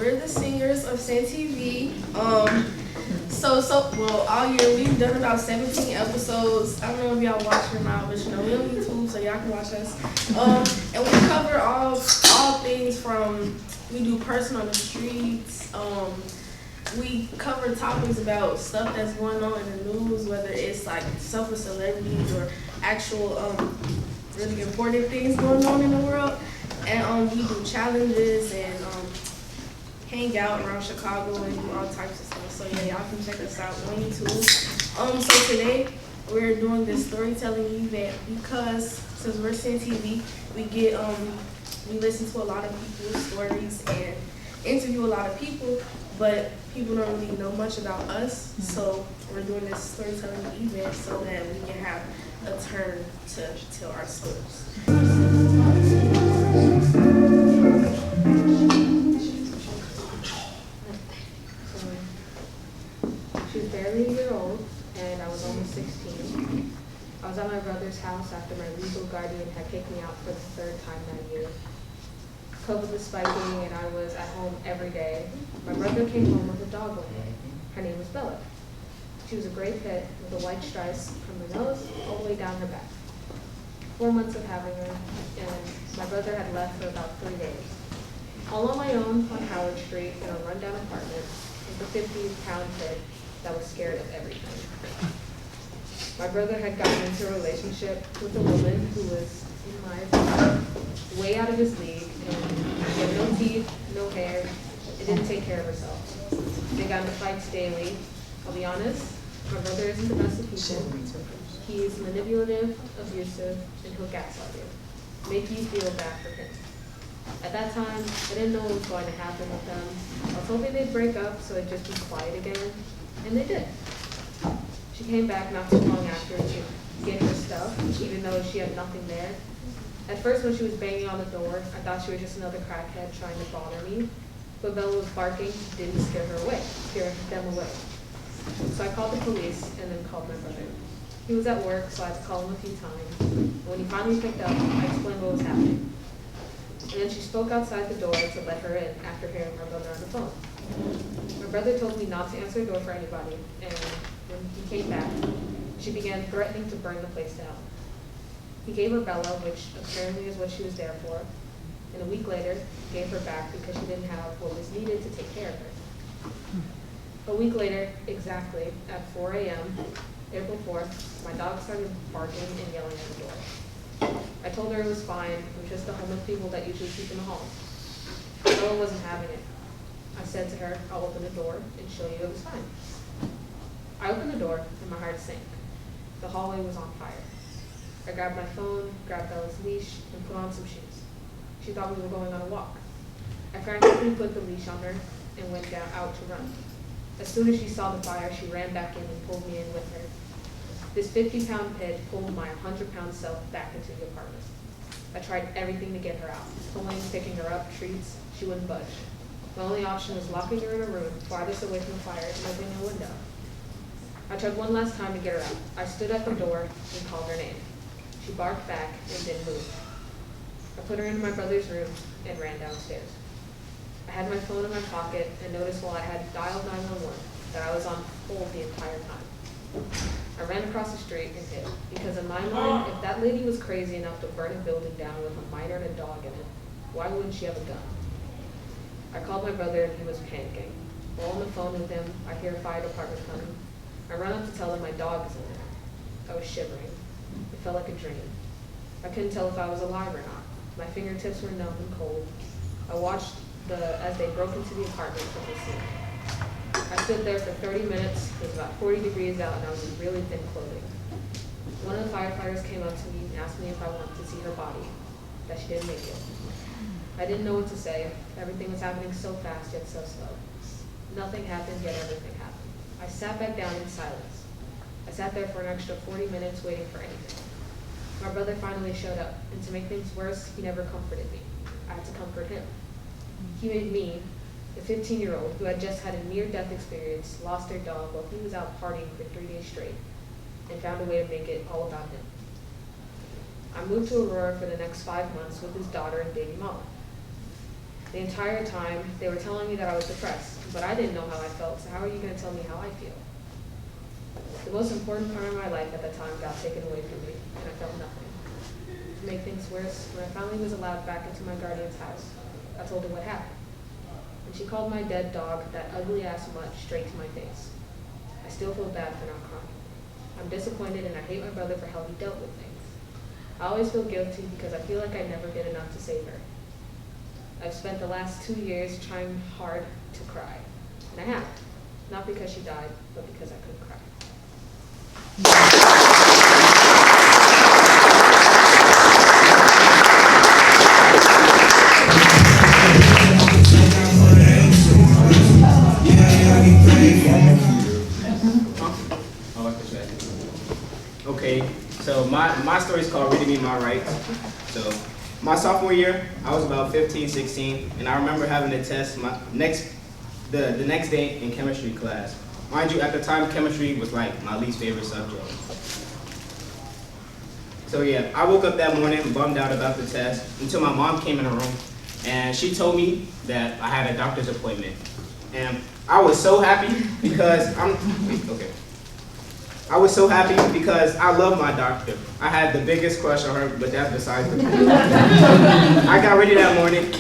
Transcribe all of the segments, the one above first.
we're the singers of Senn TV. Well, all year we've done about 17 episodes. I don't know if y'all watch or not, but we on YouTube, so y'all can watch us. And we cover all things from, we do person on the streets. We cover topics about stuff that's going on in the news, whether it's like stuff with celebrities or actual really important things going on in the world. And we do challenges and hang out around Chicago and do all types of stuff. So yeah, y'all can check us out on YouTube. So today we're doing this storytelling event because since we're Senn TV, we listen to a lot of people's stories and interview a lot of people, but people don't really know much about us. So we're doing this storytelling event so that we can have a turn to tell our stories. She was barely a year old, and I was almost 16. I was at my brother's house after my legal guardian had kicked me out for the third time that year. COVID was spiking, and I was at home every day. My brother came home with a dog one day. Her name was Bella. She was a gray pit with a white stripes from her nose all the way down her back. 4 months of having her, and my brother had left for about 3 days. All on my own on Howard Street in a rundown apartment with a 50-pound pit that was scared of everything. My brother had gotten into a relationship with a woman who was, in my opinion, way out of his league, and she had no teeth, no hair, and didn't take care of herself. They got into fights daily. I'll be honest, my brother isn't the best of people. He's manipulative, abusive, and he'll gaslight you, make you feel bad for him. At that time, I didn't know what was going to happen with them. I was hoping they'd break up so it'd just be quiet again, and they did. She came back not too long after to get her stuff, even though she had nothing there. At first, when she was banging on the door, I thought she was just another crackhead trying to bother me, but Bella was barking didn't scare them away. So I called the police and then called my brother. He was at work, so I had to call him a few times. And when he finally picked up, I explained what was happening. And then she spoke outside the door to let her in after hearing my brother on the phone. My brother told me not to answer the door for anybody, and when he came back, she began threatening to burn the place down. He gave her Bella, which apparently is what she was there for, and a week later, gave her back because she didn't have what was needed to take care of her. A week later, exactly at 4 a.m., April 4th, my dog started barking and yelling at the door. I told her it was fine, it was just the homeless people that usually sleep in the hall. Bella wasn't having it. I said to her, I'll open the door and show you it was fine. I opened the door and my heart sank. The hallway was on fire. I grabbed my phone, grabbed Bella's leash, and put on some shoes. She thought we were going on a walk. I frantically put the leash on her and went out to run. As soon as she saw the fire, she ran back in and pulled me in with her. This 50-pound pit pulled my 100-pound self back into the apartment. I tried everything to get her out. Pulling, picking her up, treats, she wouldn't budge. My only option was locking her in a room farthest away from the fire and opening a window. I tried one last time to get her out. I stood at the door and called her name. She barked back and didn't move. I put her in my brother's room and ran downstairs. I had my phone in my pocket and noticed while I had dialed 911 that I was on hold the entire time. I ran across the street and hid, because in my mind, if that lady was crazy enough to burn a building down with a minor and a dog in it, why wouldn't she have a gun? I called my brother and he was panicking. While on the phone with him, I hear a fire department coming. I run up to tell them my dog is in there. I was shivering. It felt like a dream. I couldn't tell if I was alive or not. My fingertips were numb and cold. I watched as they broke into the apartment from the scene. I stood there for 30 minutes. It was about 40 degrees out and I was in really thin clothing. One of the firefighters came up to me and asked me if I wanted to see her body, that she didn't make it. I didn't know what to say. Everything was happening so fast yet so slow. Nothing happened, yet everything happened. I sat back down in silence. I sat there for an extra 40 minutes waiting for anything. My brother finally showed up, and to make things worse, he never comforted me. I had to comfort him. He made me, the 15-year-old who had just had a near-death experience, lost her dog while he was out partying for 3 days straight, and found a way to make it all about him. I moved to Aurora for the next 5 months with his daughter and baby mama. The entire time, they were telling me that I was depressed, but I didn't know how I felt, so how are you going to tell me how I feel? The most important part of my life at the time got taken away from me, and I felt nothing. To make things worse, when I finally was allowed back into my guardian's house, I told her what happened. And she called my dead dog that ugly-ass mutt straight to my face. I still feel bad for not crying. I'm disappointed and I hate my brother for how he dealt with things. I always feel guilty because I feel like I never did enough to save her. I've spent the last 2 years trying hard to cry. And I have. Not because she died, but because I couldn't cry. Okay, so my story is called Reading Me My Rights. So my sophomore year, I was about 15, 16, and I remember having a test the next day in chemistry class. Mind you, at the time, chemistry was like my least favorite subject. So yeah, I woke up that morning bummed out about the test until my mom came in the room and she told me that I had a doctor's appointment. And I was so happy because I love my doctor. I had the biggest crush on her, but that's besides the point. I got ready that morning,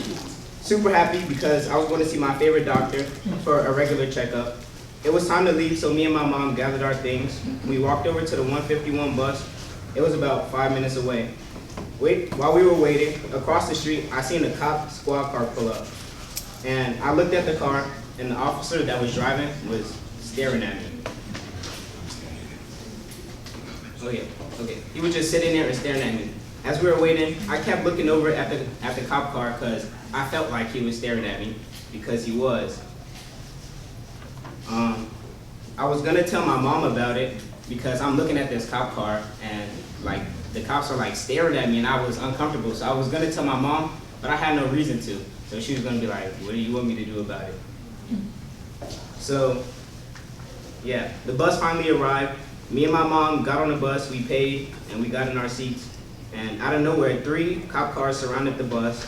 super happy because I was going to see my favorite doctor for a regular checkup. It was time to leave, so me and my mom gathered our things. We walked over to the 151 bus. It was about 5 minutes away. While we were waiting, across the street, I seen a cop squad car pull up. And I looked at the car, and the officer that was driving was staring at me. Oh yeah, okay. He was just sitting there and staring at me. As we were waiting, I kept looking over at the cop car because I felt like he was staring at me, because he was. I was gonna tell my mom about it because I'm looking at this cop car and like the cops are like staring at me and I was uncomfortable. So I was gonna tell my mom, but I had no reason to. So she was gonna be like, what do you want me to do about it? So yeah, the bus finally arrived. Me and my mom got on the bus, we paid, and we got in our seats. And out of nowhere, 3 cop cars surrounded the bus,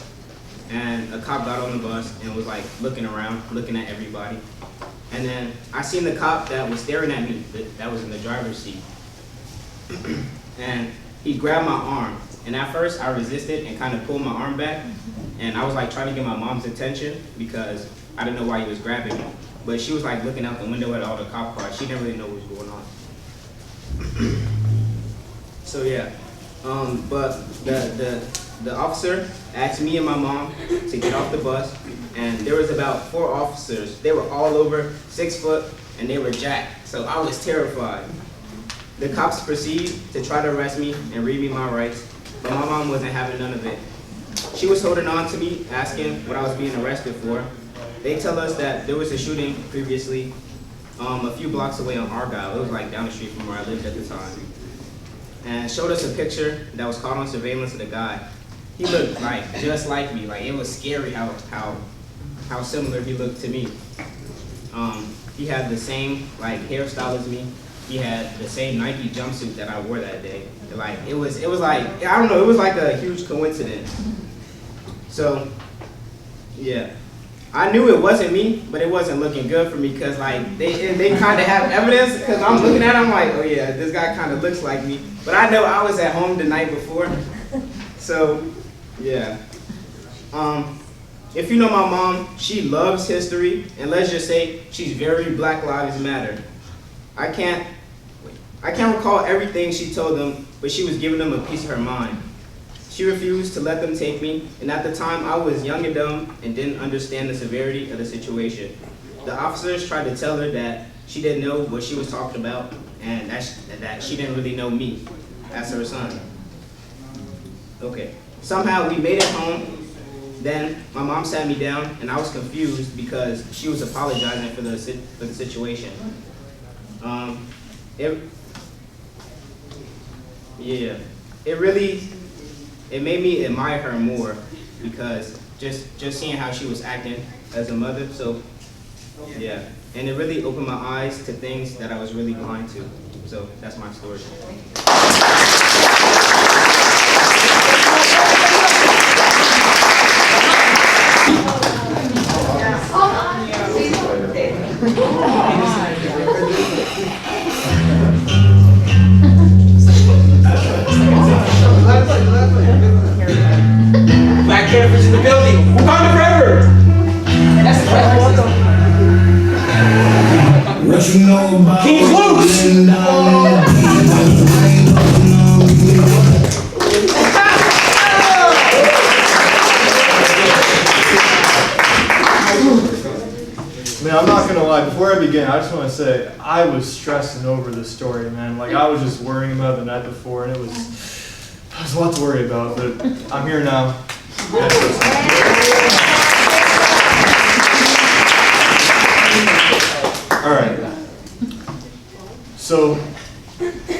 and a cop got on the bus and was like looking around, looking at everybody. And then I seen the cop that was staring at me, that was in the driver's seat. And he grabbed my arm. And at first I resisted and kind of pulled my arm back. And I was like trying to get my mom's attention because I didn't know why he was grabbing me. But she was like looking out the window at all the cop cars. She didn't really know what was going on. So yeah, but the officer asked me and my mom to get off the bus, and there was about 4 officers. They were all over 6 foot, and they were jacked, so I was terrified. The cops proceeded to try to arrest me and read me my rights, but my mom wasn't having none of it. She was holding on to me, asking what I was being arrested for. They tell us that there was a shooting previously a few blocks away on Argyle. It was like down the street from where I lived at the time. And showed us a picture that was caught on surveillance of the guy. He looked like just like me. Like it was scary how similar he looked to me. He had the same like hairstyle as me. He had the same Nike jumpsuit that I wore that day. Like it was like, I don't know, it was like a huge coincidence. So yeah. I knew it wasn't me, but it wasn't looking good for me because like they kind of have evidence because I'm looking at him like, oh yeah, this guy kind of looks like me. But I know I was at home the night before, so yeah. If you know my mom, she loves history, and let's just say she's very Black Lives Matter. I can't recall everything she told them, but she was giving them a piece of her mind. She refused to let them take me, and at the time I was young and dumb and didn't understand the severity of the situation. The officers tried to tell her that she didn't know what she was talking about and that she didn't really know me as her son. Okay, somehow we made it home. Then my mom sat me down and I was confused because she was apologizing for the situation. It made me admire her more because just seeing how she was acting as a mother, so yeah. And it really opened my eyes to things that I was really blind to. So that's my story. Black campers in the building. Wakanda forever. That's the preference. What you know about King's loose. Man, I'm not gonna lie, before I begin, I just wanna say, I was stressing over this story, man. Like, I was just worrying about it the night before, and it was a lot to worry about, but I'm here now. Alright. So,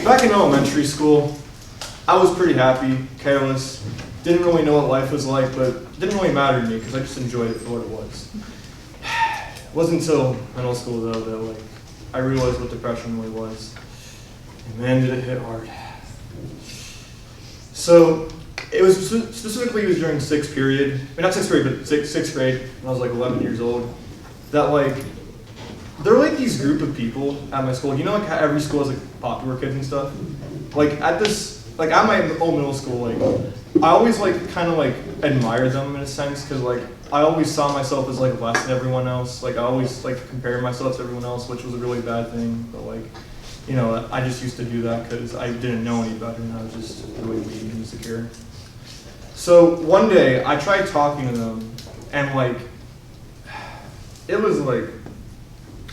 back in elementary school, I was pretty happy, careless, didn't really know what life was like, but it didn't really matter to me, because I just enjoyed it for what it was. It wasn't until middle school though that like I realized what depression really was. And man, did it hit hard. So it was specifically during 6th period, I mean, not 6th period, but 6th grade, when I was like 11 years old, that like, there were like these group of people at my school. You know like how every school has like popular kids and stuff? Like at my old middle school, like I always like kind of like admired them in a sense, because like I always saw myself as like less than everyone else. Like I always like compared myself to everyone else, which was a really bad thing. But like, you know, I just used to do that because I didn't know any better and I was just really weak and insecure. So one day I tried talking to them and like, it was like,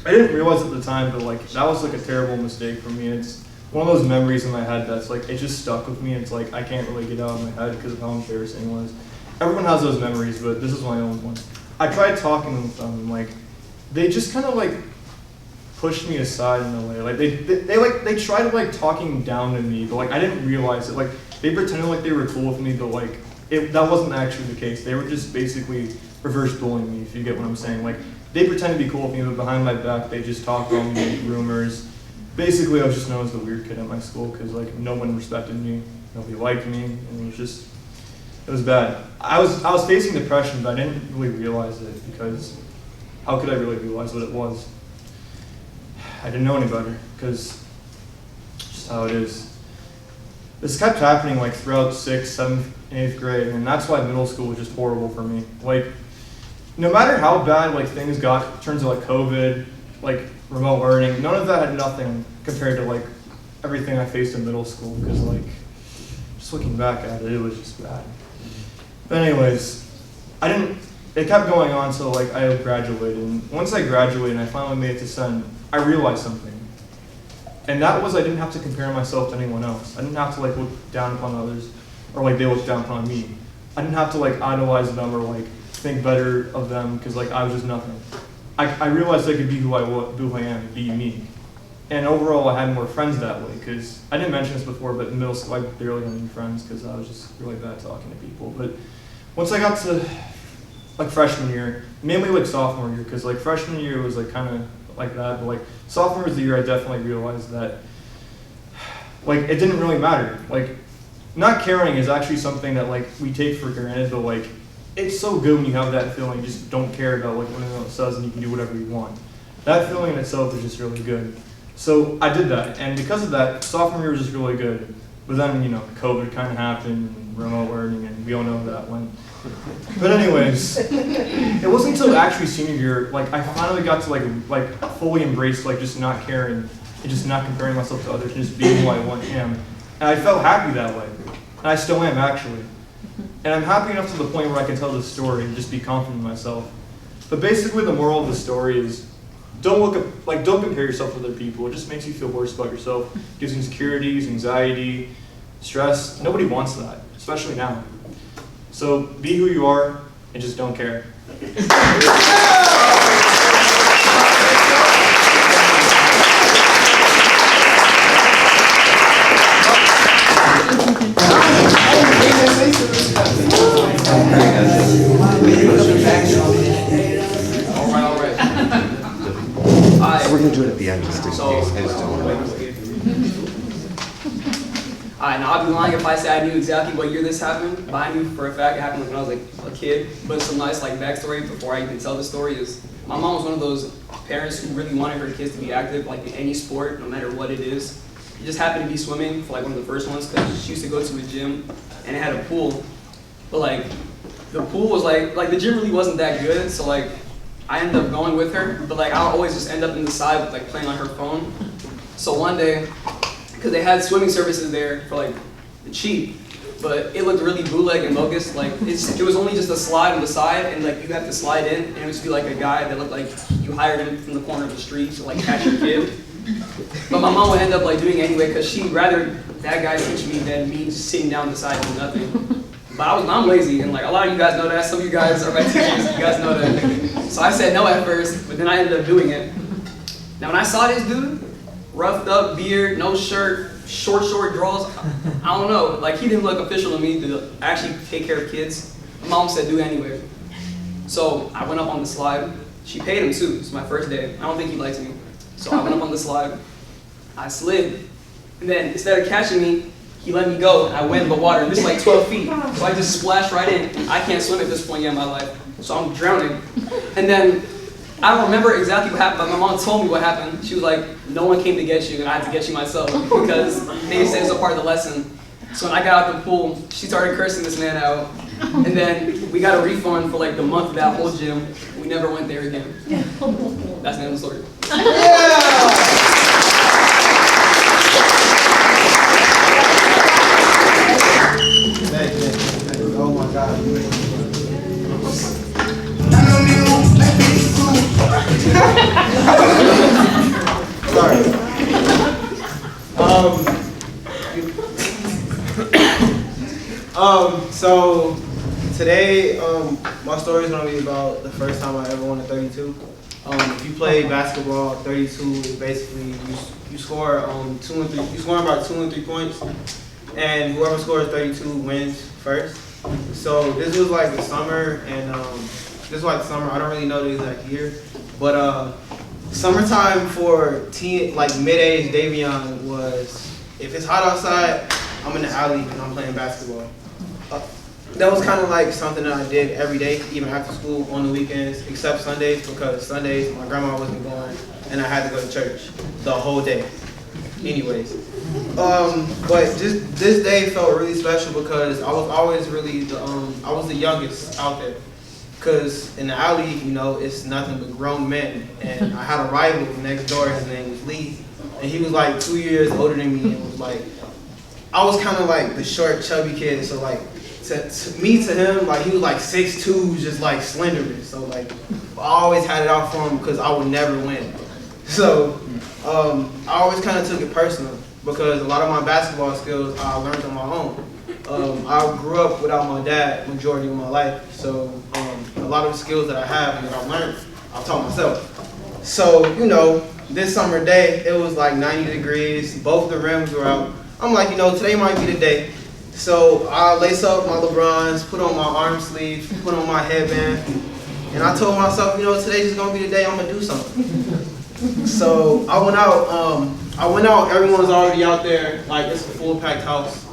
I didn't realize at the time, but like that was like a terrible mistake for me. It's one of those memories in my head that's like, it just stuck with me. It's like, I can't really get out of my head because of how embarrassing it was. Everyone has those memories, but this is my own one. I tried talking with them, and like, they just kind of like pushed me aside in a way. Like they tried like talking down to me, but like I didn't realize it. Like they pretended like they were cool with me, but like that wasn't actually the case. They were just basically reverse bullying me, if you get what I'm saying. Like they pretended to be cool with me, but behind my back they just talked about me, rumors. Basically, I was just known as the weird kid at my school because like no one respected me, nobody liked me, and it was bad. I was facing depression, but I didn't really realize it because how could I really realize what it was? I didn't know any better because just how it is. This kept happening like throughout 6th, 7th, and 8th grade, and that's why middle school was just horrible for me. Like, no matter how bad like things got in terms of like COVID, like remote learning, none of that had nothing compared to like everything I faced in middle school because like just looking back at it, it was just bad. But anyways, it kept going on until like I graduated. And once I graduated and I finally made it to Senn, I realized something. And that was I didn't have to compare myself to anyone else. I didn't have to like look down upon others or like they looked down upon me. I didn't have to like idolize them or like think better of them because like I was just nothing. I realized I could be who I am and be unique. And overall, I had more friends that way because I didn't mention this before, but in middle school, I barely had any friends because I was just really bad talking to people. But once I got to like freshman year, mainly like sophomore year, because like freshman year was like kind of like that, but like sophomore was the year I definitely realized that like it didn't really matter. Like not caring is actually something that like we take for granted, but like it's so good when you have that feeling. You just don't care about like what anyone else says and you can do whatever you want. That feeling in itself is just really good. So I did that, and because of that, sophomore year was just really good. But then, you know, COVID kind of happened, and remote learning, and we all know how that went. But anyways, it wasn't until actually senior year, like I finally got to like fully embrace like just not caring and just not comparing myself to others and just being who I am. And I felt happy that way, and I still am actually. And I'm happy enough to the point where I can tell this story and just be confident in myself. But basically, the moral of the story is, don't compare yourself with other people. It just makes you feel worse about yourself. It gives you insecurities, anxiety, stress. Nobody wants that, especially now. So be who you are and just don't care. We're going to do it at the end, just in case. Alright, now I'd be lying if I said I knew exactly what year this happened, but I knew for a fact it happened like when I was like a kid. But some nice like backstory before I even tell the story is my mom was one of those parents who really wanted her kids to be active, like in any sport, no matter what it is. It just happened to be swimming for like one of the first ones because she used to go to a gym and it had a pool. But like the pool was like the gym really wasn't that good, so like I ended up going with her, but like I'll always just end up in the side with like playing on her phone. So one day, because they had swimming services there for like cheap, but it looked really bootleg and bogus. Like it was only just a slide on the side, and like you have to slide in, and it would just be like a guy that looked like you hired him from the corner of the street to like catch your kid. But my mom would end up like doing it anyway, because she'd rather that guy teach me than me just sitting down beside doing nothing. But I'm lazy, and like a lot of you guys know that. Some of you guys are my teachers, you guys know that. So I said no at first, but then I ended up doing it. Now when I saw this dude, roughed up, beard, no shirt, short drawers, I don't know, like he didn't look official to me to actually take care of kids. My mom said do it anyway. So I went up on the slide. She paid him too, it's my first day. I don't think he likes me. So I went up on the slide, I slid, and then instead of catching me, he let me go, and I went in the water, and this is like 12 feet. So I just splashed right in. I can't swim at this point yet in my life, so I'm drowning. And then, I don't remember exactly what happened, but my mom told me what happened. She was like, no one came to get you, and I had to get you myself, because they said it was a part of the lesson. So when I got out the pool, she started cursing this man out, and then we got a refund for like the month of that whole gym. We never went there again. That's the end of the story. Yeah! Oh my God. Sorry. So today, my story is gonna be about the first time I ever won a 32. If you play basketball, 32 is basically you score 2 and 3. You score about 2 and 3 points, and whoever scores 32 wins first. So this was like the summer, and this was like the summer. I don't really know the exact year, but summertime for like mid-age Davion was, if it's hot outside, I'm in the alley and I'm playing basketball. That was kind of like something that I did every day, even after school, on the weekends, except Sundays, because Sundays my grandma wasn't going and I had to go to church the whole day. Anyways, but just this day felt really special because I was always really I was the youngest out there. Because in the alley, you know, it's nothing but grown men, and I had a rival next door. His name was Lee, and he was like 2 years older than me, and was like, I was kind of like the short, chubby kid, so like, to him, like he was like 6'2", just like slender. So like, I always had it out for him because I would never win. So I always kind of took it personal because a lot of my basketball skills I learned on my own. I grew up without my dad majority of my life, so a lot of the skills that I have and that I learned, I've taught myself. So, you know, this summer day, it was like 90 degrees, both the rims were out. I'm like, you know, today might be the day. So I lace up my LeBrons, put on my arm sleeve, put on my headband, and I told myself, you know, today's just gonna be the day I'm gonna do something. So I went out, everyone was already out there, like it's a full packed house.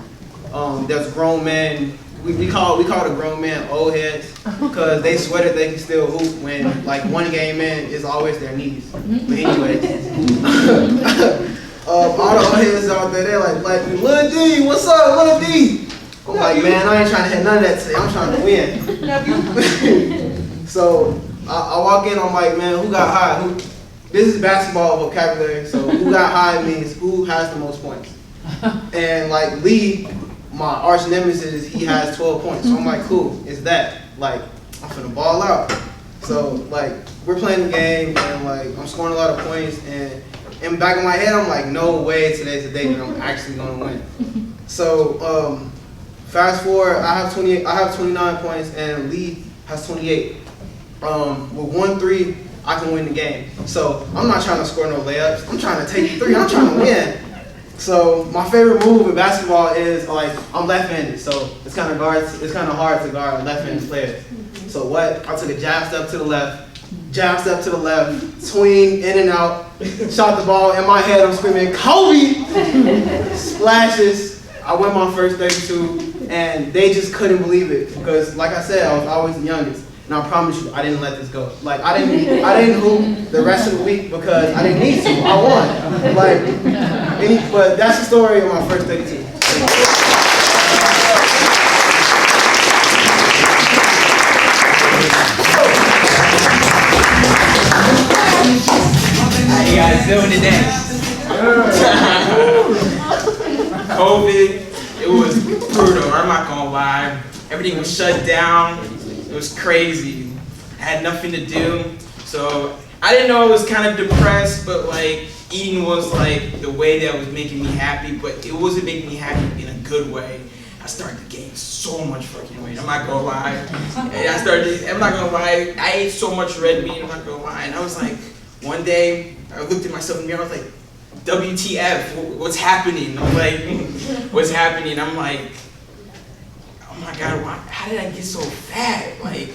There's grown men, we call it a grown man old heads, because they swear that they can still hoop when like one game in is always their knees. But anyway. All the old heads out there, they're like, Lil D, what's up, Lil D? I'm like, man, I ain't trying to hit none of that today, I'm trying to win. So I walk in, I'm like, man, who got high? This is basketball vocabulary, so who got high means who has the most points. And like Lee, my arch nemesis, he has 12 points. So I'm like, cool, it's that. Like, I'm finna ball out. So like, we're playing the game, and like, I'm scoring a lot of points, and in the back of my head, I'm like, no way today's the day that I'm actually gonna win. So fast forward, I have 29 points, and Lee has 28. With 1-3, I can win the game. So I'm not trying to score no layups. I'm trying to take the 3. I'm trying to win. So my favorite move in basketball is like, I'm left-handed, so it's kind of hard to guard left-handed players. So what? I took a jab step to the left, swing in and out, shot the ball. In my head, I'm screaming, Kobe! Splashes. I win my first 32, and they just couldn't believe it because, like I said, I was always the youngest. and I promise you, I didn't let this go. Like I didn't hoop the rest of the week because I didn't need to. I won. But that's the story of my first 32. How you guys doing today? COVID, it was brutal, I'm not gonna lie. Everything was shut down, it was crazy. I had nothing to do, so I didn't know I was kind of depressed, but like eating was like the way that was making me happy, but it wasn't making me happy in a good way. I started to gain so much fucking weight, I'm not gonna lie. I'm not gonna lie, I ate so much red meat, I'm not gonna lie, and I was like, one day, I looked at myself in the mirror, I was like, WTF, what's happening? I'm like, what's happening? I'm like, oh my God, how did I get so fat? Like,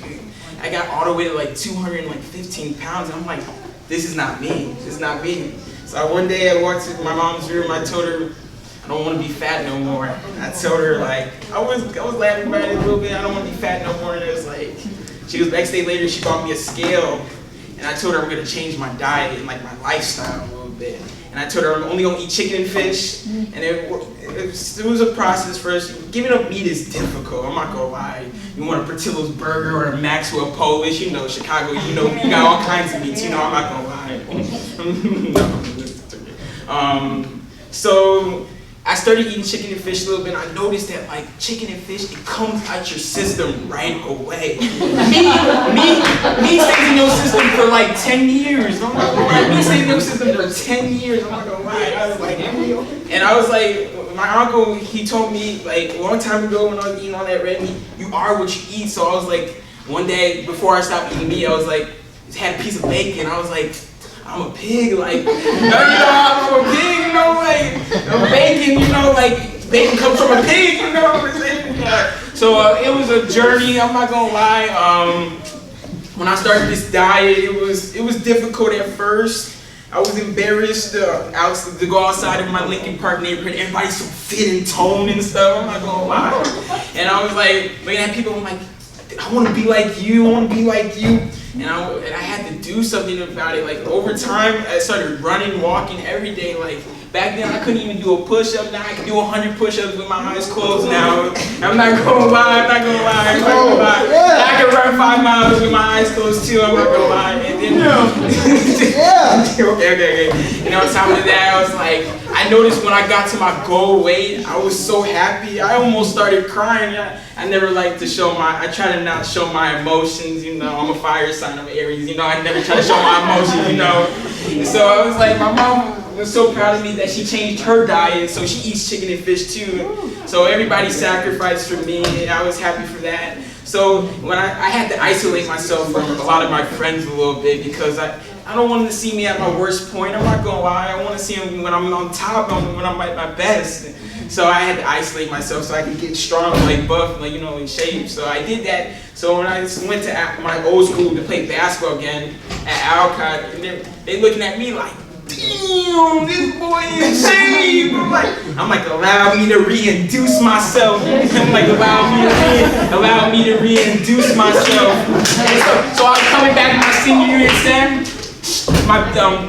I got all the way to like 215 pounds, and I'm like, this is not me, this is not me. So one day I walked to my mom's room, I told her, I don't want to be fat no more. I told her like, I was laughing about it a little bit, I don't want to be fat no more, and it was like, she was next day later, she bought me a scale, and I told her I'm gonna change my diet and like my lifestyle a little bit. And I told her I'm only gonna eat chicken and fish, and it was a process for us. Giving up meat is difficult, I'm not gonna lie. You want a Portillo's burger or a Maxwell Polish, you know, Chicago, you know, you got all kinds of meats, you know, I'm not gonna lie. So I started eating chicken and fish a little bit, and I noticed that like chicken and fish, it comes out your system right away. Meat stays in your system for like 10 years. I'm not gonna lie. Meat stays in your system for 10 years. I'm not gonna lie. I was like, my uncle, he told me like a long time ago when I was eating all that red meat, you are what you eat. So I was like, one day before I stopped eating meat, I was like, had a piece of bacon. I was like, I'm a pig, like, I'm a pig, you know, like, bacon, you know, like, bacon comes from a pig, you know what I'm saying? So it was a journey, I'm not gonna lie. When I started this diet, it was difficult at first. I was embarrassed to go outside of my Lincoln Park neighborhood. Everybody's so fit and toned and stuff, I'm not gonna lie. And I was like, looking at people, I'm like, I wanna be like you, I wanna be like you. And I had to do something about it. Like over time, I started running, walking every day. Like back then, I couldn't even do a push-up. Now I can do 100 push-ups with my eyes closed. Now I'm not gonna lie. I can run 5 miles with my eyes closed too. I'm not gonna lie. And then, okay. And on top of that, I was like, I noticed when I got to my goal weight, I was so happy. I almost started crying. I never like to I try to not show my emotions, you know. I'm a fire sign, I'm Aries, you know. I never try to show my emotions, you know. And so I was like, my mom was so proud of me that she changed her diet, so she eats chicken and fish too. So everybody sacrificed for me, and I was happy for that. So when I had to isolate myself from a lot of my friends a little bit because I don't want them to see me at my worst point. I'm not gonna lie. I want to see them when I'm on top, when I'm at my best. So I had to isolate myself so I could get strong, like buff, like, you know, in shape. So I did that. So when I went to my old school to play basketball again at Alcott, and they looking at me like, damn, this boy in shape. I'm like, allow me to reintroduce myself. I'm like, allow me to reintroduce myself. And so I was coming back in my senior year at Senn, my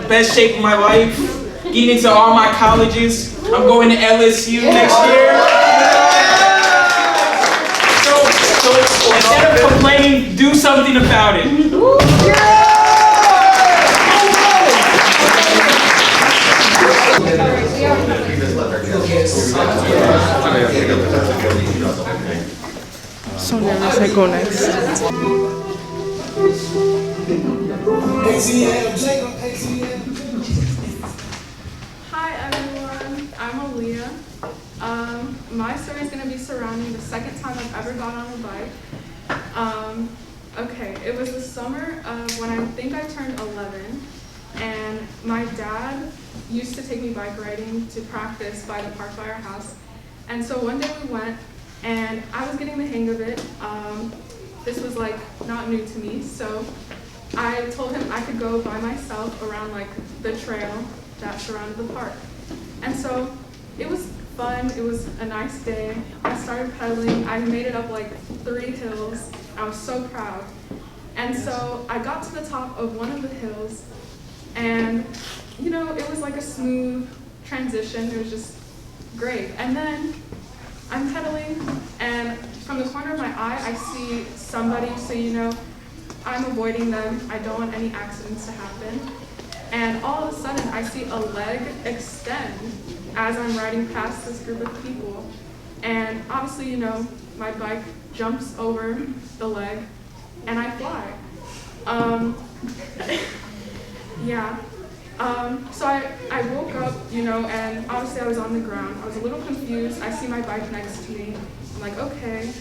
best shape of my life, getting into all my colleges. I'm going to LSU next year. So instead of complaining, do something about it. So nervous, I go next. Hi everyone, I'm Aaliyah. My story is going to be surrounding the second time I've ever got on a bike. Okay, it was the summer of when I think I turned 11, and my dad used to take me bike riding to practice by the park by our house. And so one day we went, and I was getting the hang of it. This was like not new to me, so I told him I could go by myself around like the trail that surrounded the park. And so it was fun, it was a nice day. I started pedaling, I made it up like 3 hills. I was so proud. And so I got to the top of one of the hills, and you know, it was like a smooth transition. It was just great. And then I'm pedaling, and from the corner of my eye, I see somebody, so you know, I'm avoiding them. I don't want any accidents to happen. And all of a sudden, I see a leg extend as I'm riding past this group of people. And obviously, you know, my bike jumps over the leg, and I fly. So I woke up, you know, and obviously I was on the ground. I was a little confused. I see my bike next to me. I'm like, okay.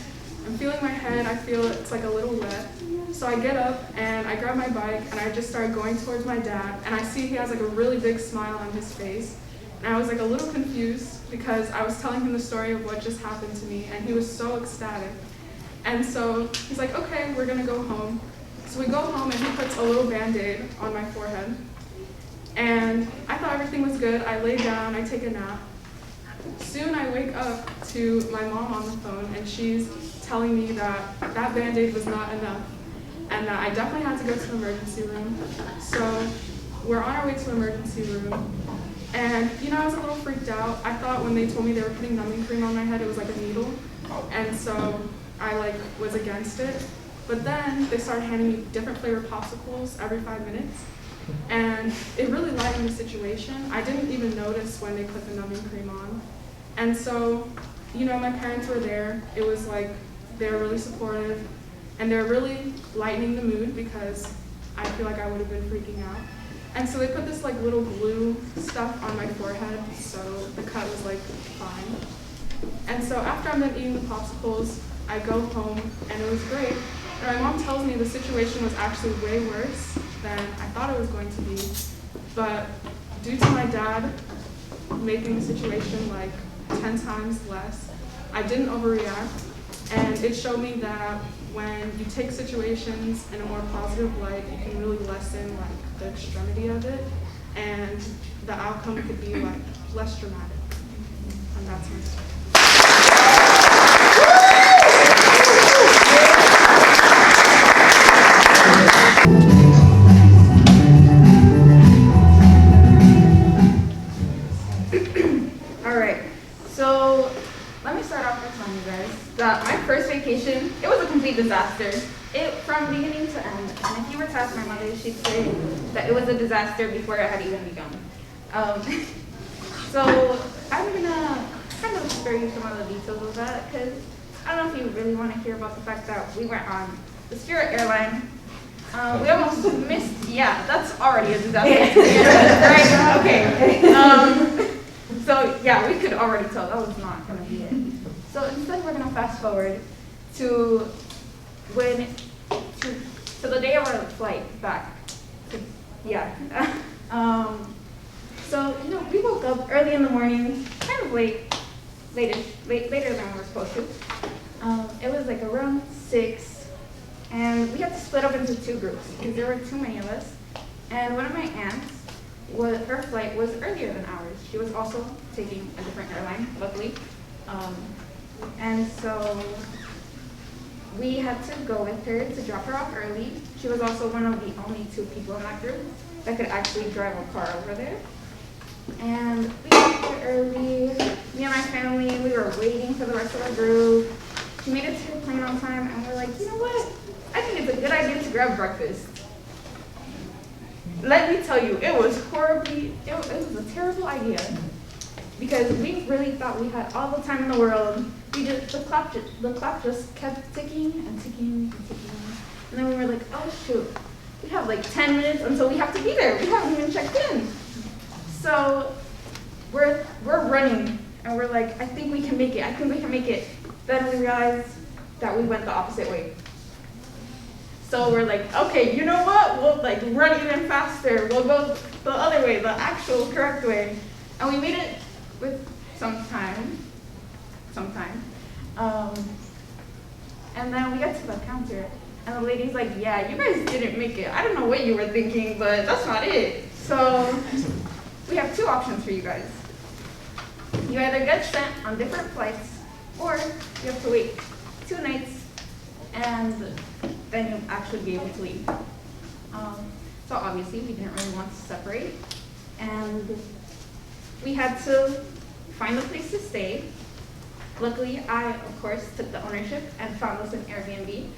I'm feeling my head. I feel it's like a little wet. So I get up and I grab my bike and I just start going towards my dad. And I see he has like a really big smile on his face. And I was like a little confused because I was telling him the story of what just happened to me, and he was so ecstatic. And so he's like, okay, we're gonna go home. So we go home and he puts a little Band-Aid on my forehead. And I thought everything was good. I lay down, I take a nap. Soon I wake up to my mom on the phone, and she's telling me that that Band-Aid was not enough and that I definitely had to go to the emergency room. So we're on our way to the emergency room. And you know, I was a little freaked out. I thought when they told me they were putting numbing cream on my head, it was like a needle. And so I like was against it. But then they started handing me different flavored popsicles every 5 minutes. And it really lightened the situation. I didn't even notice when they put the numbing cream on. And so, you know, my parents were there. It was like, they were really supportive. And they're really lightening the mood because I feel like I would have been freaking out. And so they put this like little glue stuff on my forehead, so the cut was like fine. And so after I'm done eating the popsicles, I go home and it was great. And my mom tells me the situation was actually way worse than I thought it was going to be. But due to my dad making the situation like 10 times less, I didn't overreact. And it showed me that when you take situations in a more positive light, you can really lessen like the extremity of it, and the outcome could be like less dramatic. And that's my story. All right, so let me start off by telling you guys that my first vacation, it was a complete disaster. From beginning to end. And if you were to ask my mother, she'd say that it was a disaster before it had even begun. So I'm gonna kind of spare you some of the details of that, because I don't know if you really want to hear about the fact that we went on the Spirit airline. We almost missed, yeah, that's already a disaster. Right? Okay. So yeah, we could already tell that was not gonna be it. So instead we're gonna fast forward to the day of our flight back. So you know, we woke up early in the morning, kind of later than we were supposed to. It was like around 6, and we had to split up into 2 groups because there were too many of us. And one of my aunts, her flight was earlier than ours. She was also taking a different airline, luckily. And so we had to go with her to drop her off early. She was also one of the only 2 people in that group that could actually drive a car over there. And we got there early. Me and my family, we were waiting for the rest of our group. She made it to the plane on time, and we're like, you know what? I think it's a good idea to grab breakfast. Let me tell you, it was a terrible idea. Because we really thought we had all the time in the world. The clock just kept ticking and ticking and ticking. And then we were like, oh shoot, we have like 10 minutes until we have to be there. We haven't even checked in. So we're running, and we're like, I think we can make it. Then we realized that we went the opposite way. So we're like, okay, you know what? We'll like run even faster. We'll go the other way, the actual correct way. And we made it with some time. And then we got to the counter, and the lady's like, yeah, you guys didn't make it. I don't know what you were thinking, but that's not it. So we have 2 options for you guys. You either get sent on different flights, or you have to wait 2 nights and then you'll actually be able to leave. So obviously we didn't really want to separate, and we had to find a place to stay. Luckily, I, of course, took the ownership and found us an Airbnb,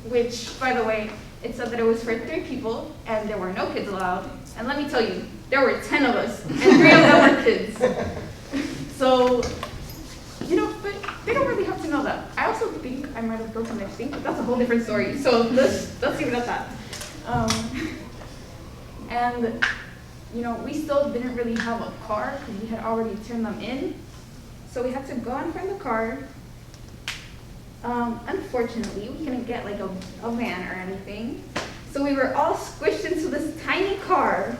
which, by the way, it said that it was for 3 people, and there were no kids allowed. And let me tell you, there were 10 of us, and 3 of them were kids. So, you know, but they don't really have to know that. I also think I might have broken their thing, but that's a whole different story. So let's leave it at that. And, you know, we still didn't really have a car because we had already turned them in. So we had to go and find a car. Unfortunately, we couldn't get like a van or anything. So we were all squished into this tiny car.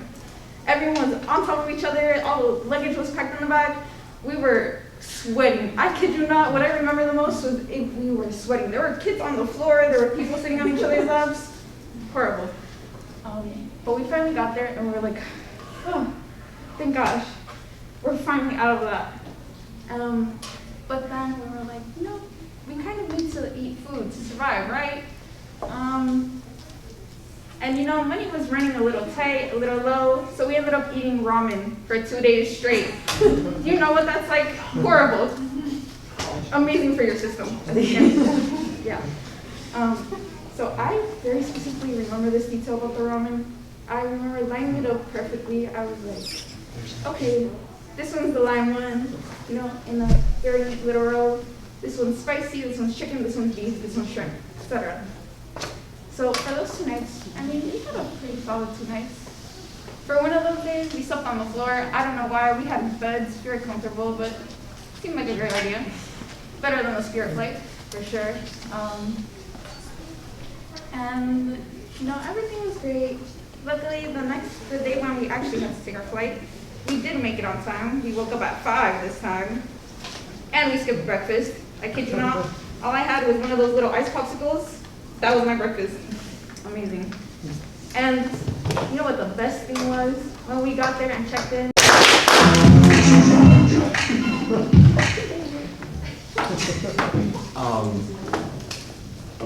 Everyone was on top of each other. All the luggage was packed in the back. We were sweating. I kid you not, what I remember the most was we were sweating. There were kids on the floor. There were people sitting on each other's laps. Horrible. But we finally got there and we were like, oh, thank gosh, we're finally out of that. But then we were like, you know, we kind of need to eat food to survive, right? And you know, money was running a little tight, a little low, so we ended up eating ramen for 2 days straight. You know what that's like? Horrible. Amazing for your system. Yeah. So I very specifically remember this detail about the ramen. I remember lining it up perfectly. I was like, okay, this one's the lime one, you know, in a very neat little row. This one's spicy, this one's chicken, this one's beef, this one's shrimp, etc. So for those 2 nights, I mean, we had a pretty solid 2 nights. For one of those days, we slept on the floor. I don't know why. We had beds, very comfortable, but seemed like a great idea. Better than the Spirit flight, for sure. And you know, everything was great. Luckily, the day when we actually had to take our flight, we did make it on time. We woke up at 5 this time, and we skipped breakfast. I kid you not. All I had was one of those little ice popsicles. That was my breakfast. Amazing. And you know what the best thing was? When we got there and checked in.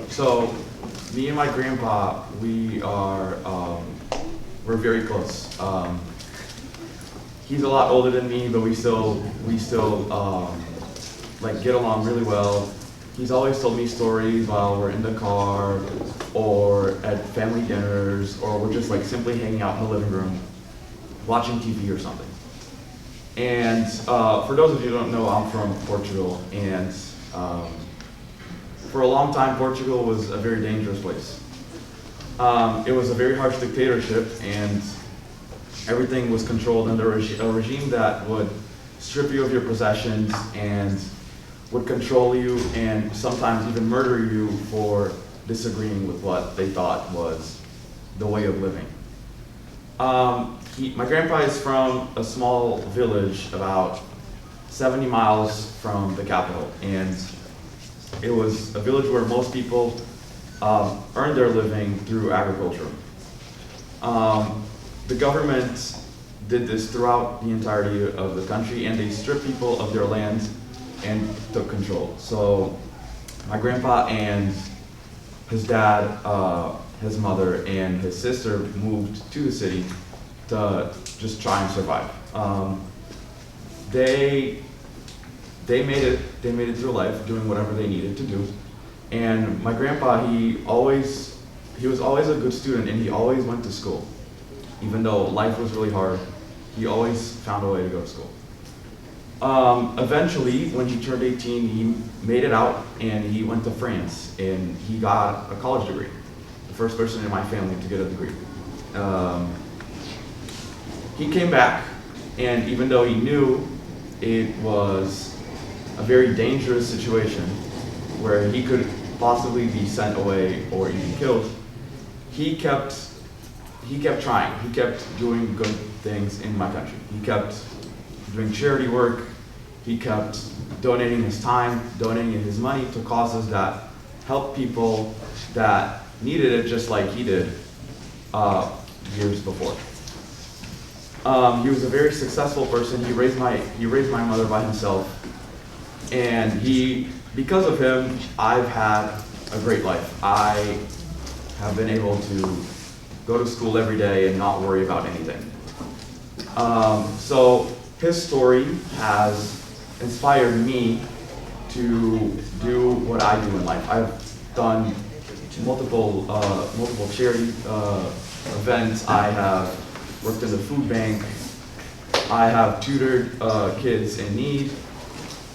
So me and my grandpa, we're very close. He's a lot older than me, but we still like get along really well. He's always told me stories while we're in the car, or at family dinners, or we're just like simply hanging out in the living room, watching TV or something. And for those of you who don't know, I'm from Portugal, and for a long time, Portugal was a very dangerous place. It was a very harsh dictatorship, and everything was controlled under a regime that would strip you of your possessions and would control you and sometimes even murder you for disagreeing with what they thought was the way of living. My grandpa is from a small village about 70 miles from the capital, and it was a village where most people earned their living through agriculture. The government did this throughout the entirety of the country, and they stripped people of their land and took control. So my grandpa and his dad, his mother, and his sister moved to the city to just try and survive. They made it through life doing whatever they needed to do. And my grandpa, he was always a good student, and he always went to school. Even though life was really hard, he always found a way to go to school. Eventually, when he turned 18, he made it out and he went to France and he got a college degree. The first person in my family to get a degree. He came back, and even though he knew it was a very dangerous situation where he could possibly be sent away or even killed, he kept trying. He kept doing good things in my country. He kept doing charity work. He kept donating his time, donating his money to causes that helped people that needed it just like he did years before. He was a very successful person. He raised my mother by himself, and because of him, I've had a great life. I have been able to go to school every day and not worry about anything. So his story has inspired me to do what I do in life. I've done multiple charity events. I have worked in the food bank. I have tutored kids in need.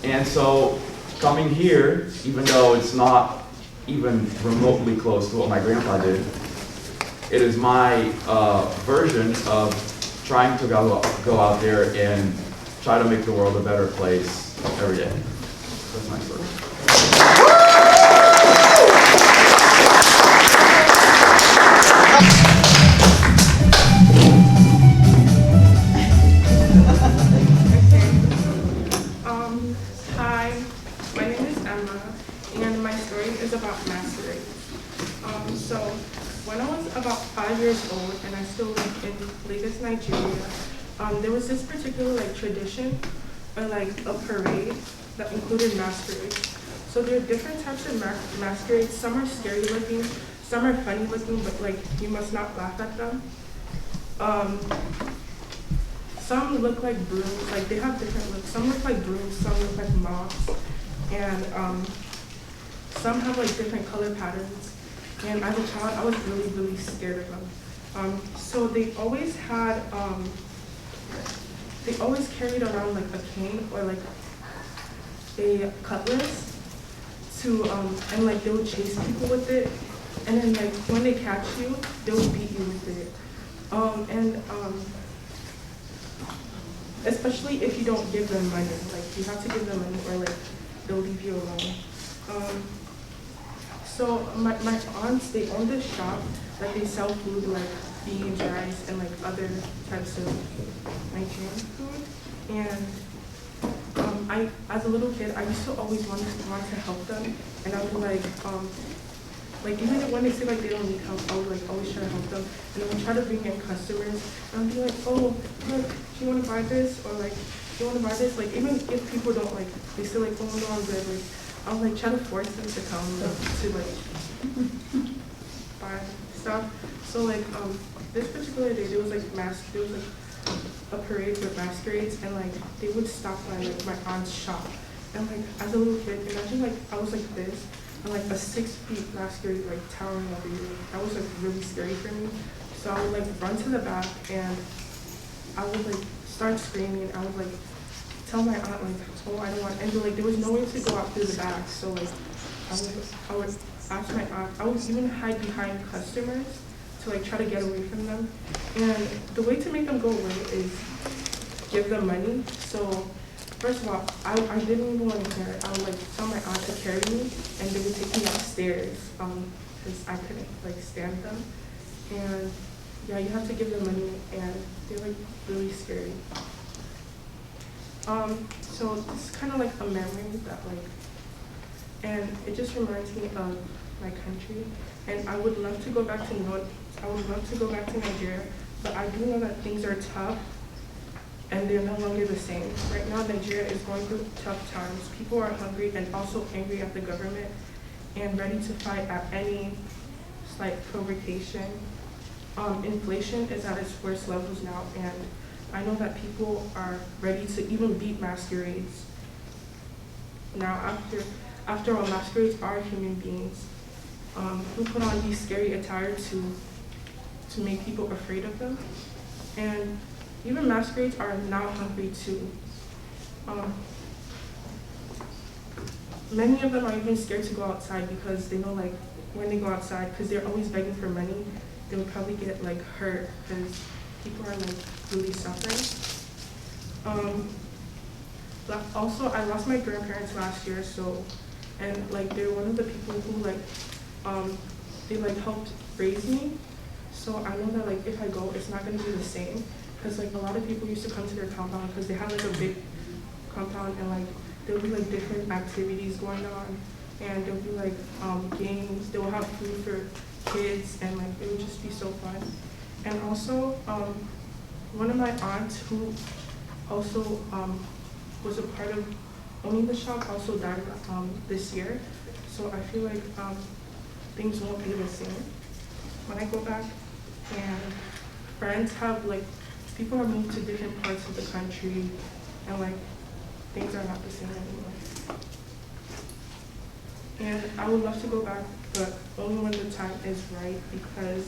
And so coming here, even though it's not even remotely close to what my grandpa did, it is my version of trying to go out there and try to make the world a better place every day. That's my story. Hi, my name is Emma, and my story is about masquerade. So when I was about 5 years old, and I still lived in Lagos, Nigeria, there was this particular tradition, or a parade that included masquerades. So there are different types of masquerades. Some are scary looking, some are funny looking, but you must not laugh at them. Some look like brooms, they have different looks. Some look like brooms, some look like moths, and some have different color patterns. And as a child, I was really, really scared of them. So they always had, they always carried around a cane or a cutlass to, and they would chase people with it. And then when they catch you, they would beat you with it. Especially if you don't give them money. You have to give them money or they'll leave you alone. So my aunts, they own this shop, they sell food beans, rice, and other types of Nigerian food. And I, as a little kid, I used to always want to help them. And I would even when they say they don't need help, I would always try to help them. And I would try to bring in customers. And I'd be oh, look, do you want to buy this? Or do you want to buy this? Even if people don't they say oh no, I'm good. I'll try to force them to come to buy stuff. So this particular day there was there was a parade with masquerades, and they would stop by my aunt's shop. And as a little kid, imagine I was this, and a 6 feet masquerade towering over you. That was really scary for me. So I would run to the back, and I would start screaming. I would tell my aunt oh, I don't want, and there was no way to go out through the back. So I would ask my aunt. I would even hide behind customers to try to get away from them. And the way to make them go away is give them money. So first of all, I didn't even want to hear it. I would tell my aunt to carry me, and they would take me upstairs because I couldn't stand them. And yeah, you have to give them money, and they're really scary. So it's kind of a memory that and it just reminds me of my country. And I would love to go back to Nigeria, but I do know that things are tough and they're no longer the same. Right now, Nigeria is going through tough times. People are hungry and also angry at the government and ready to fight at any slight provocation. Inflation is at its worst levels now, and I know that people are ready to even beat masquerades. Now, after all, masquerades are human beings who put on these scary attire to make people afraid of them. And even masquerades are now hungry too. Many of them are even scared to go outside because they know when they go outside, because they're always begging for money, they would probably get hurt because people are really suffering. But also, I lost my grandparents last year, and they're one of the people who they helped raise me. So I know that if I go, it's not gonna be the same, because a lot of people used to come to their compound because they had a big compound, and there would be different activities going on, and there would be games. They will have food for kids, and it would just be so fun. And also, one of my aunts who also was a part of owning the shop also died this year. So I feel things won't be the same when I go back. And friends have, like, people have moved to different parts of the country, and, like, things are not the same anymore. And I would love to go back, but only when the time is right, because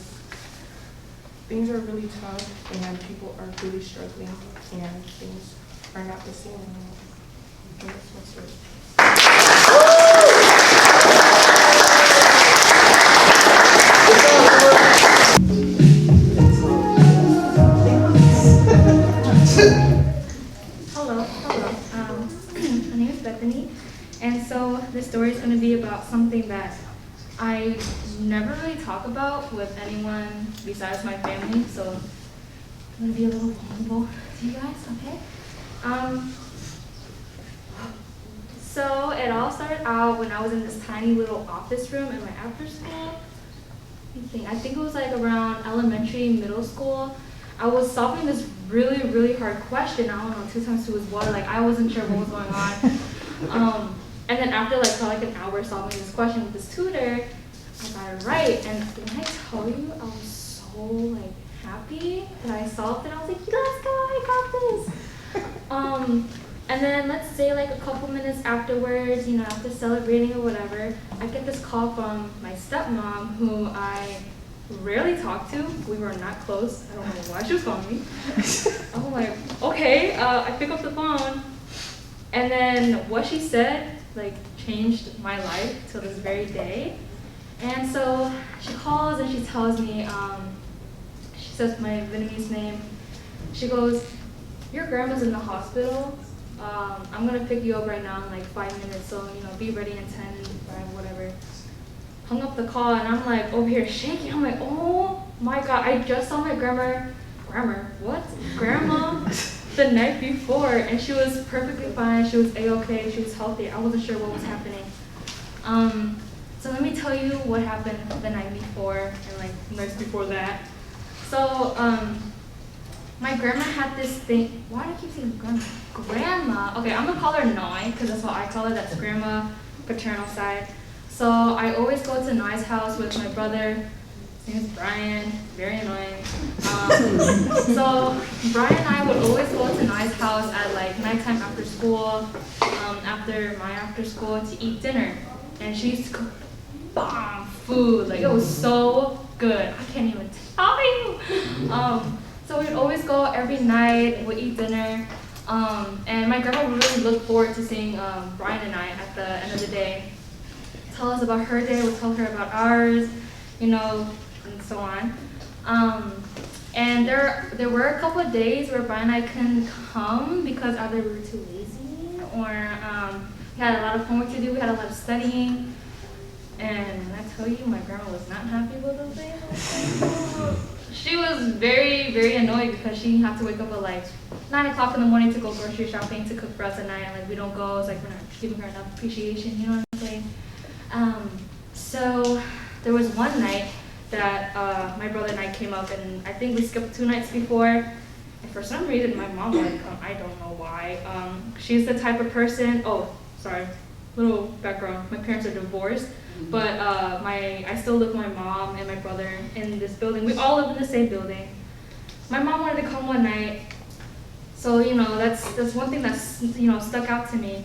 things are really tough and people are really struggling and things are not the same anymore. And that's my story. Hello. My name is Bethany, and so this story is going to be about something that I never really talk about with anyone besides my family, so I'm going to be a little vulnerable to you guys, okay? So it all started out when I was in this tiny little office room in my after school. I think it was like around elementary, middle school. I was solving this really, really hard question. I don't know, 2 times 2 is what? Like, I wasn't sure what was going on. And then after like an hour solving this question with this tutor, I got it right. And when I tell you, I was so like happy that I solved it. I was like, let's go, I got this. And then let's say like a couple minutes afterwards, you know, after celebrating or whatever, I get this call from my stepmom, who I rarely talk to. We were not close. I don't know why she was calling me. I'm like, okay. I pick up the phone, and then what she said like changed my life till this very day. And so she calls and she tells me, she says my Vietnamese name. She goes, your grandma's in the hospital. I'm gonna pick you up right now in like 5 minutes, so you know, be ready in 10, 5, whatever. Hung up the call and I'm like over here shaking. I'm like, oh my god, I just saw my grandma the night before, and she was perfectly fine. She was a-okay, she was healthy. I wasn't sure what was happening. So let me tell you what happened the night before and like nights before that. So my grandma had this thing. Why do I keep saying grandma? Grandma. Okay, I'm gonna call her Noi because that's what I call her. That's grandma, paternal side. So I always go to Noi's house with my brother. His name is Brian. Very annoying. So Brian and I would always go to Noi's house at like nighttime after school, after my after school to eat dinner. And she used to cook bomb food. Like, it was so good. I can't even tell you. So we'd always go every night. We'd eat dinner. And my grandma would really look forward to seeing Brian and I at the end of the day. Tell us about her day. We'd tell her about ours, you know, and so on. And there were a couple of days where Brian and I couldn't come because either we were too lazy or we had a lot of homework to do. We had a lot of studying. And when I tell you, my grandma was not happy with those days. She was very, very annoyed because she had to wake up at like 9 o'clock in the morning to go grocery shopping to cook for us at night. And like, we don't go. It's like we're not giving her enough appreciation, you know what I'm saying? So there was one night that my brother and I came up, and I think we skipped 2 nights before. And for some reason, my mom like, I don't know why. She's the type of person. Oh, sorry. Little background. My parents are divorced, but I still live with my mom and my brother in this building. We all live in the same building. My mom wanted to come one night, so you know that's one thing that's stuck out to me.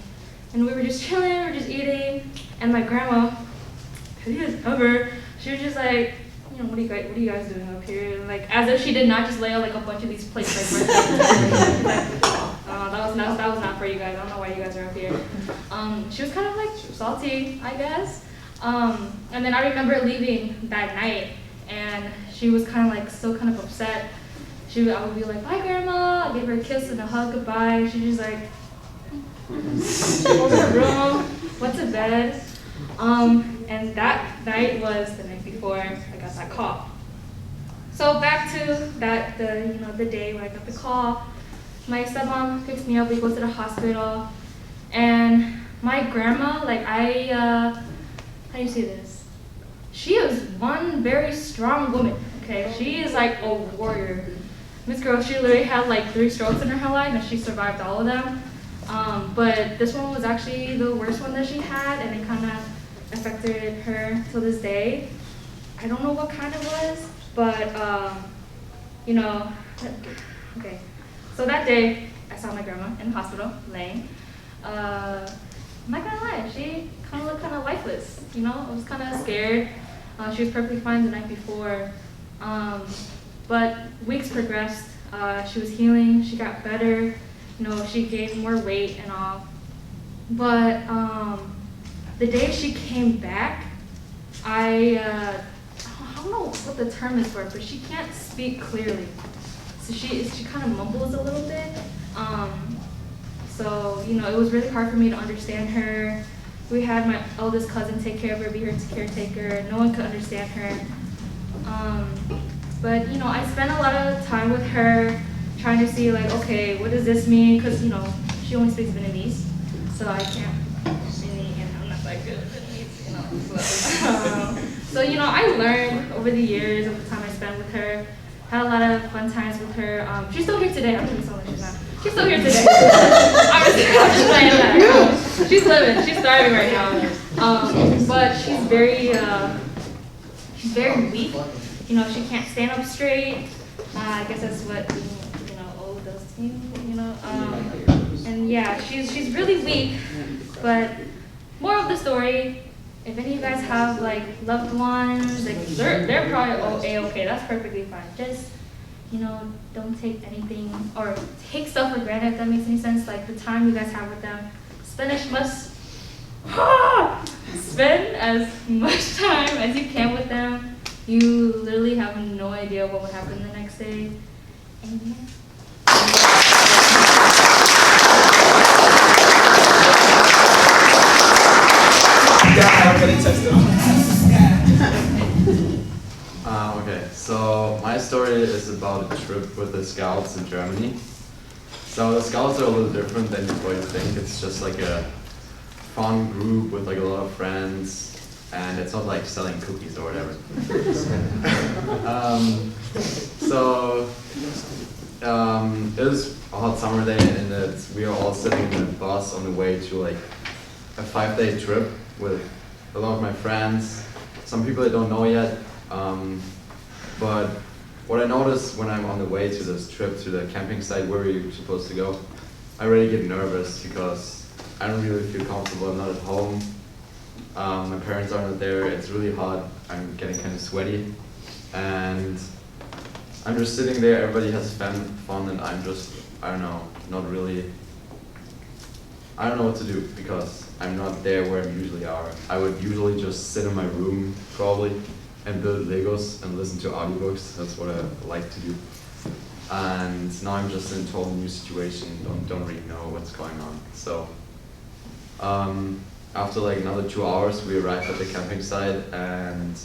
And we were just chilling, we were just eating, and my grandma, petty as ever, she was just like, what are you guys doing up here? And like, as if she did not just lay out like a bunch of these plates like that was not for you guys. I don't know why you guys are up here. She was kind of like salty, I guess. And then I remember leaving that night, and she was kind of like still kind of upset. I would be like, bye grandma. I gave her a kiss and a hug goodbye. She just like, go to her room, went to bed. And that night was the night before I got that call. So back to the day when I got the call. My stepmom picks me up, we go to the hospital, and my grandma, like how do you say this? She is one very strong woman, okay? She is like a warrior. This girl, she literally had like 3 strokes in her life, and she survived all of them. But this one was actually the worst one that she had, and it kind of affected her till this day. I don't know what kind it was, but you know, okay. So that day, I saw my grandma in the hospital, laying. I'm not gonna lie, she kind of looked kind of lifeless, you know? I was kind of scared. She was perfectly fine the night before. But weeks progressed. She was healing, she got better, you know, she gained more weight and all. But the day she came back, I don't know what the term is for it, but she can't speak clearly. So she kind of mumbles a little bit. So, you know, it was really hard for me to understand her. We had my eldest cousin take care of her, be her caretaker. No one could understand her. But, you know, I spent a lot of time with her trying to see, like, okay, what does this mean? Because, you know, she only speaks Vietnamese, so I can't really, and I'm not that good at Vietnamese, you know. So, you know, I learned over the years, over the time I spent with her, had a lot of fun times with her. She's still here today. I'm doing so much. She's still here today. Obviously, I'm just saying that. She's living. She's thriving right now. But she's very weak. You know, she can't stand up straight. I guess that's what you know old does to you. You know. And yeah, she's really weak. But moral of the story: if any of you guys have like loved ones, like they're probably A-okay. That's perfectly fine. Just, you know, don't take anything or take stuff for granted, if that makes any sense. Like the time you guys have with them, spend as much time as you can with them. You literally have no idea what would happen the next day. And yeah. Okay, so my story is about a trip with the Scouts in Germany. So the Scouts are a little different than you probably think. It's just like a fun group with like a lot of friends, and it's not like selling cookies or whatever. It was a hot summer day, and we were all sitting in a bus on the way to like a 5-day trip with a lot of my friends, some people I don't know yet. But what I noticed when I'm on the way to this trip to the camping site where we're supposed to go, I really get nervous because I don't really feel comfortable. I'm not at home. My parents aren't there. It's really hot. I'm getting kind of sweaty, and I'm just sitting there. Everybody has fun, and I'm just, I don't know, not really. I don't know what to do because I'm not there where I usually are. I would usually just sit in my room probably and build Legos and listen to audiobooks. That's what I like to do. And now I'm just in a total new situation. Don't really know what's going on. So after like another 2 hours, we arrived at the camping site and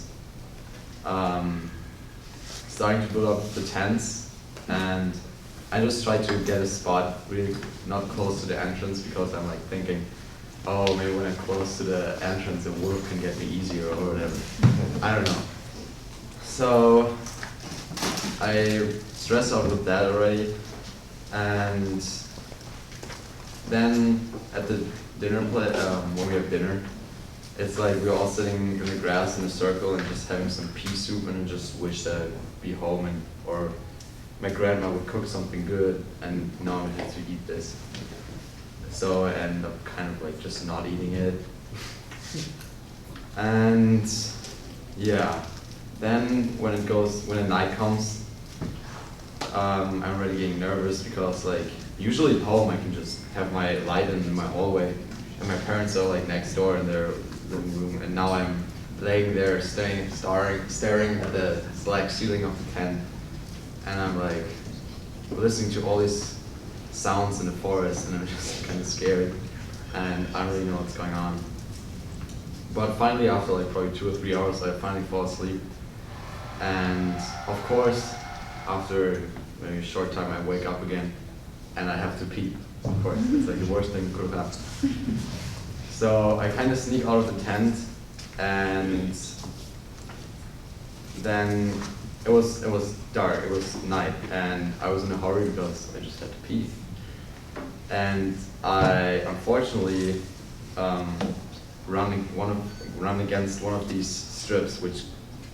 starting to build up the tents. And I just tried to get a spot really not close to the entrance because I'm like thinking, oh, maybe when I'm close to the entrance, the wolf can get me easier or whatever. I don't know. So I stressed out with that already, and then at the dinner plate, when we have dinner, it's like we're all sitting in the grass in a circle and just having some pea soup, and I just wish that I'd be home or my grandma would cook something good, and now I have to eat this. So I end up kind of like just not eating it. And yeah, then when the night comes, I'm already getting nervous because like usually at home I can just have my light in my hallway, and my parents are like next door in their living room, and now I'm laying there staring at the black ceiling of the tent, and I'm like listening to all these sounds in the forest, and I'm just kind of scared, and I don't really know what's going on. But finally, after like probably 2 or 3 hours, I finally fall asleep, and of course, after a short time, I wake up again, and I have to pee. Of course, it's like the worst thing that could have happened. So I kind of sneak out of the tent, and then it was dark, it was night, and I was in a hurry because I just had to pee. And I unfortunately run against one of these strips which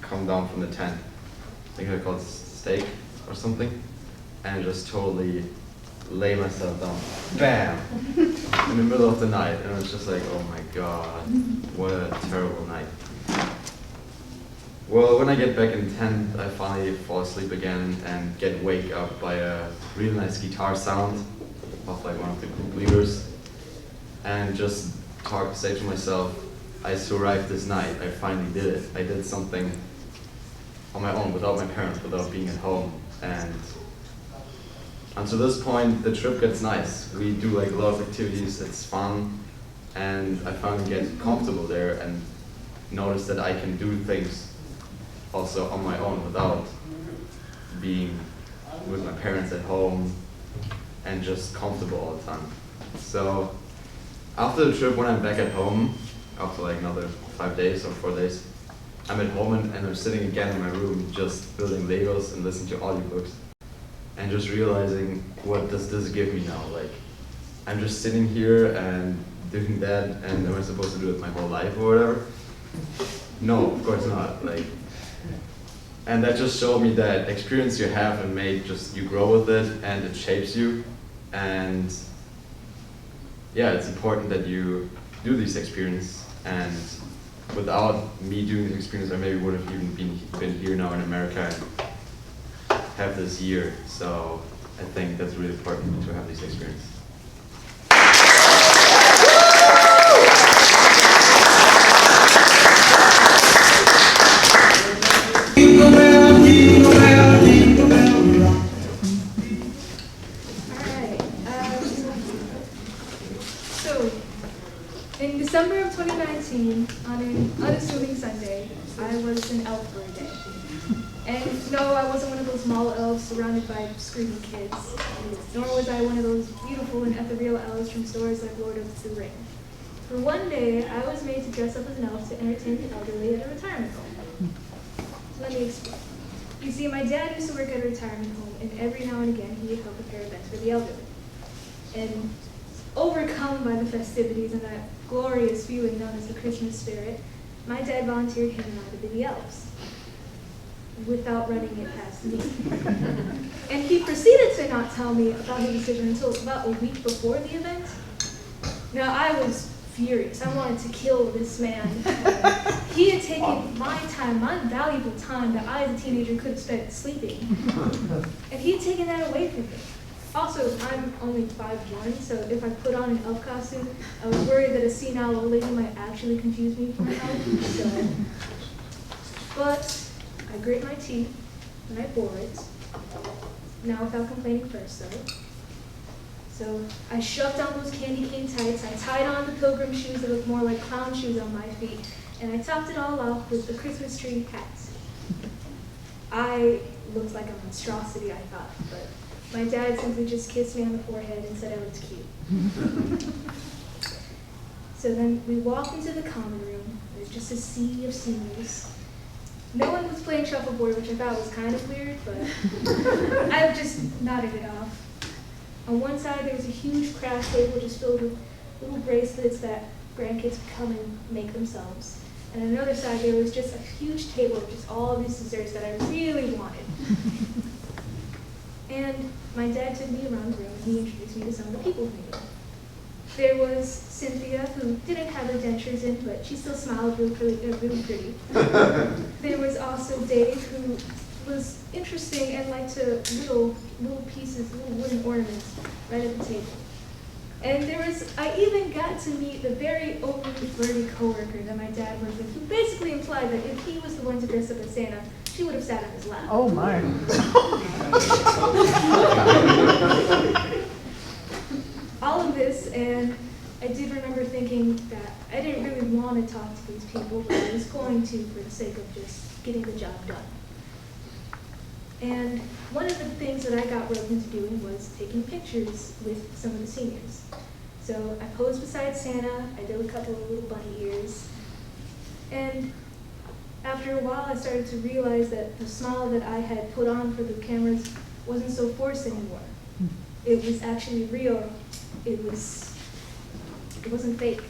come down from the tent. I think they're called stake or something, and just totally lay myself down, bam, in the middle of the night, and it was just like, oh my god, what a terrible night. Well, when I get back in tent, I finally fall asleep again and get wake up by a really nice guitar sound of like one of the group leaders, and just say to myself, I survived this night, I finally did it. I did something on my own, without my parents, without being at home. And to this point, the trip gets nice. We do like a lot of activities, it's fun, and I finally get comfortable there and notice that I can do things also on my own without being with my parents at home and just comfortable all the time. So after the trip, when I'm back at home, after like another 5 days or 4 days, I'm at home and I'm sitting again in my room just building Legos and listening to audiobooks and just realizing, what does this give me now? Like, I'm just sitting here and doing that, and am I supposed to do it my whole life or whatever? No, of course not. Like, and that just showed me that experience you have and make, just you grow with it and it shapes you. And yeah, it's important that you do these experiences, and without me doing this experience, I maybe would have even been here now in America and have this year. So I think that's really important to have these experiences. In December of 2019, on an unassuming Sunday, I was an elf for a day. And no, I wasn't one of those mall elves surrounded by screaming kids, nor was I one of those beautiful and ethereal elves from stories like Lord of the Rings. For one day, I was made to dress up as an elf to entertain the elderly at a retirement home. Let me explain. You see, my dad used to work at a retirement home, and every now and again he would help prepare events for the elderly. And overcome by the festivities and that glorious feeling known as the Christmas spirit, my dad volunteered him and I to be the elves, without running it past me. And he proceeded to not tell me about his decision until about a week before the event. Now, I was furious. I wanted to kill this man. He had taken my time, my valuable time that I as a teenager could have spent sleeping, and he had taken that away from me. Also, I'm only 5'1", so if I put on an elf costume, I was worried that a senile old lady might actually confuse me for an elf. But I grit my teeth and I bore it. Now without complaining first, though. So I shoved on those candy cane tights, I tied on the pilgrim shoes that looked more like clown shoes on my feet, and I topped it all off with the Christmas tree hat. I looked like a monstrosity, I thought, but my dad simply just kissed me on the forehead and said I looked cute. So then we walked into the common room. There's just a sea of seniors. No one was playing shuffleboard, which I thought was kind of weird, but I just nodded it off. On one side, there was a huge craft table just filled with little bracelets that grandkids could come and make themselves. And on another side, there was just a huge table of just all these desserts that I really wanted. And my dad took me around the room and he introduced me to some of the people who knew. There was Cynthia, who didn't have her dentures in, but she still smiled really pretty. There was also Dave, who was interesting and liked little pieces, little wooden ornaments right at the table. And I even got to meet the very overly flirty coworker that my dad worked with, who basically implied that if he was the one to dress up as Santa, she would have sat on his lap. Oh my. All of this, and I did remember thinking that I didn't really want to talk to these people, but I was going to for the sake of just getting the job done. And one of the things that I got roped into doing was taking pictures with some of the seniors. So I posed beside Santa, I did a couple of little bunny ears, and after a while I started to realize that the smile that I had put on for the cameras wasn't so forced anymore. It was actually real. It wasn't fake.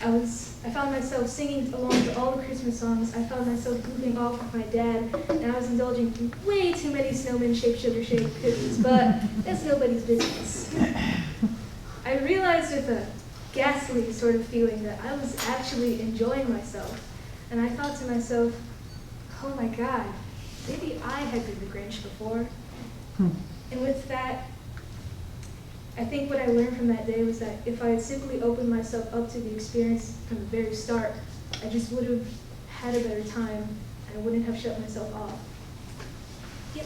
I found myself singing along to all the Christmas songs. I found myself goofing off with my dad, and I was indulging in way too many snowman-shaped sugar shake cookies, but that's nobody's business. I realized with a ghastly sort of feeling that I was actually enjoying myself, and I thought to myself, oh my God, maybe I had been the Grinch before. And with that, I think what I learned from that day was that if I had simply opened myself up to the experience from the very start, I just would have had a better time and I wouldn't have shut myself off. Yep.